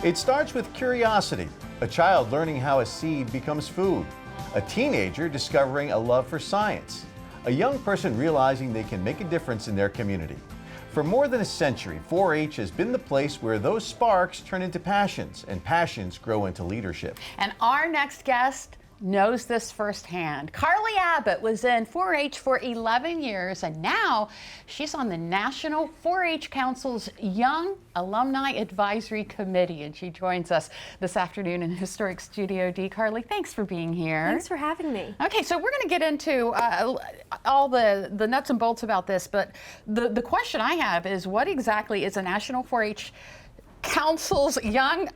It starts with curiosity, a child learning how a seed becomes food, a teenager discovering a love for science, a young person realizing they can make a difference in their community. For more than a century, 4-H has been the place where those sparks turn into passions and passions grow into leadership. And our next guest knows this firsthand. Karli Abbott was in 4-H for 11 years, and now she's on the National 4-H Council's Young Alumni Advisory Committee, and she joins us this afternoon in Historic Studio D. Karli, thanks for being here. Thanks for having me. Okay, so we're going to get into all the nuts and bolts about this, but the question I have is, what exactly is a National 4-H Council's Young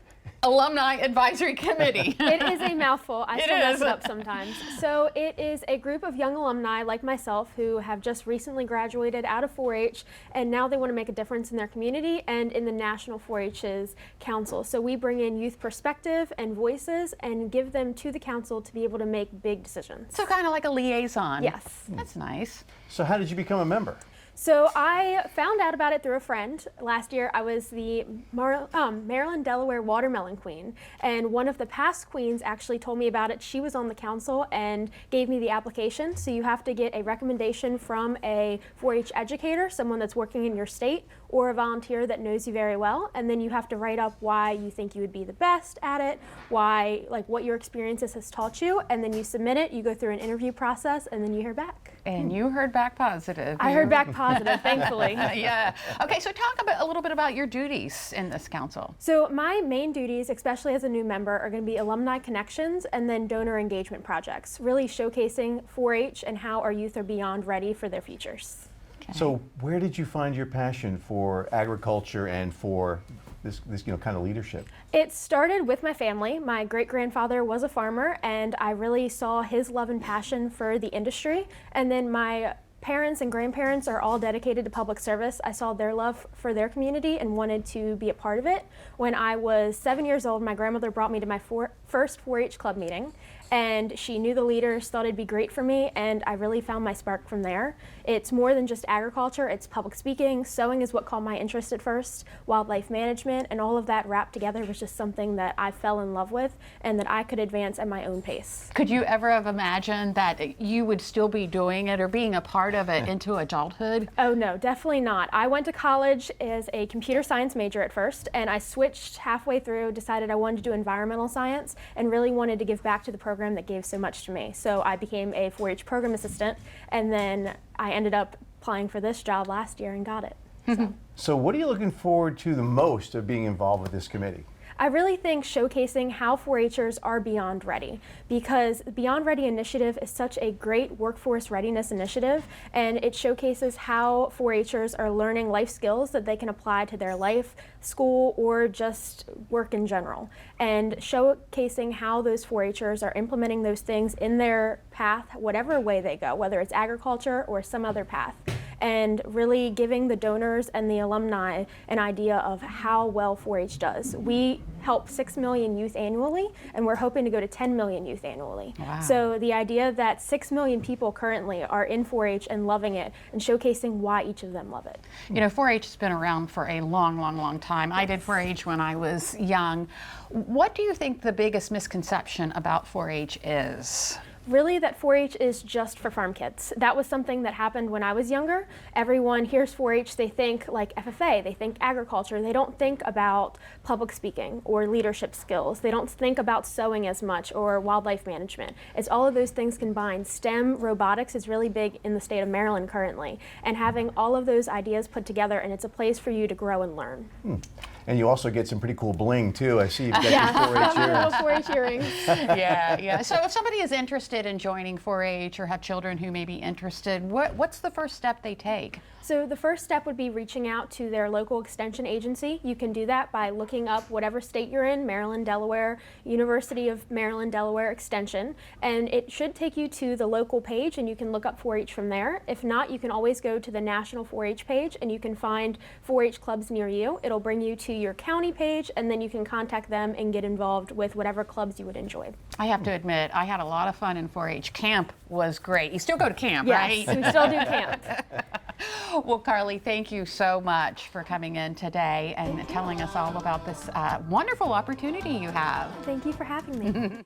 Alumni Advisory Committee? It is a mouthful. I still mess it up sometimes. So it is a group of young alumni like myself who have just recently graduated out of 4-H, and now they want to make a difference in their community and in the National 4-H's council. So we bring in youth perspective and voices and give them to the council to be able to make big decisions. So kind of like a liaison. Yes. That's nice. So how did you become a member? So I found out about it through a friend. Last year I was the Maryland-Delaware Watermelon Queen, and one of the past queens actually told me about it. She was on the council and gave me the application. So you have to get a recommendation from a 4-H educator, someone that's working in your state, or a volunteer that knows you very well, and then you have to write up why you think you would be the best at it, why, like, what your experiences has taught you, and then you submit it, you go through an interview process, and then you hear back. And you heard back positive. I heard back positive, thankfully. Yeah. Okay, so talk a little bit about your duties in this council. So my main duties, especially as a new member, are going to be alumni connections and then donor engagement projects, really showcasing 4-H and how our youth are beyond ready for their futures. Okay. So where did you find your passion for agriculture and for this kind of leadership? It started with my family. My great-grandfather was a farmer, and I really saw his love and passion for the industry. And then my parents and grandparents are all dedicated to public service. I saw their love for their community and wanted to be a part of it. When I was 7 years old, my grandmother brought me to my first 4-H club meeting, and she knew the leaders, thought it'd be great for me, and I really found my spark from there. It's more than just agriculture, it's public speaking. Sewing is what caught my interest at first, wildlife management, and all of that wrapped together was just something that I fell in love with and that I could advance at my own pace. Could you ever have imagined that you would still be doing it or being a part of it into adulthood? Oh no, definitely not. I went to college as a computer science major at first, and I switched halfway through, decided I wanted to do environmental science and really wanted to give back to the program that gave so much to me. So I became a 4-H program assistant, and then I ended up applying for this job last year and got it. So what are you looking forward to the most of being involved with this committee? I really think showcasing how 4-Hers are beyond ready, because the Beyond Ready initiative is such a great workforce readiness initiative, and it showcases how 4-Hers are learning life skills that they can apply to their life, school, or just work in general, and showcasing how those 4-Hers are implementing those things in their path, whatever way they go, whether it's agriculture or some other path, and really giving the donors and the alumni an idea of how well 4-H does. We help 6 million youth annually, and we're hoping to go to 10 million youth annually. Wow. So the idea that 6 million people currently are in 4-H and loving it, and showcasing why each of them love it. You know, 4-H has been around for a long, long, long time. I did 4-H when I was young. What do you think the biggest misconception about 4-H is? Really, that 4-H is just for farm kids. That was something that happened when I was younger. Everyone hears 4-H, they think like FFA, they think agriculture. They don't think about public speaking or leadership skills. They don't think about sewing as much or wildlife management. It's all of those things combined. STEM robotics is really big in the state of Maryland currently, and having all of those ideas put together, and it's a place for you to grow and learn. And you also get some pretty cool bling too. I see you've got your 4-H earrings. 4-H earrings. Yeah. So if somebody is interested in joining 4-H or have children who may be interested, what's the first step they take? So the first step would be reaching out to their local extension agency. You can do that by looking up whatever state you're in, Maryland, Delaware, University of Maryland, Delaware Extension, and it should take you to the local page, and you can look up 4-H from there. If not, you can always go to the National 4-H page, and you can find 4-H clubs near you. It'll bring you to your county page, and then you can contact them and get involved with whatever clubs you would enjoy. I have to admit, I had a lot of fun in 4-H. Camp was great. You still go to camp, Yes, right? we still do camp. Well, Karli, thank you so much for coming in today and telling us all about this wonderful opportunity you have. Thank you for having me.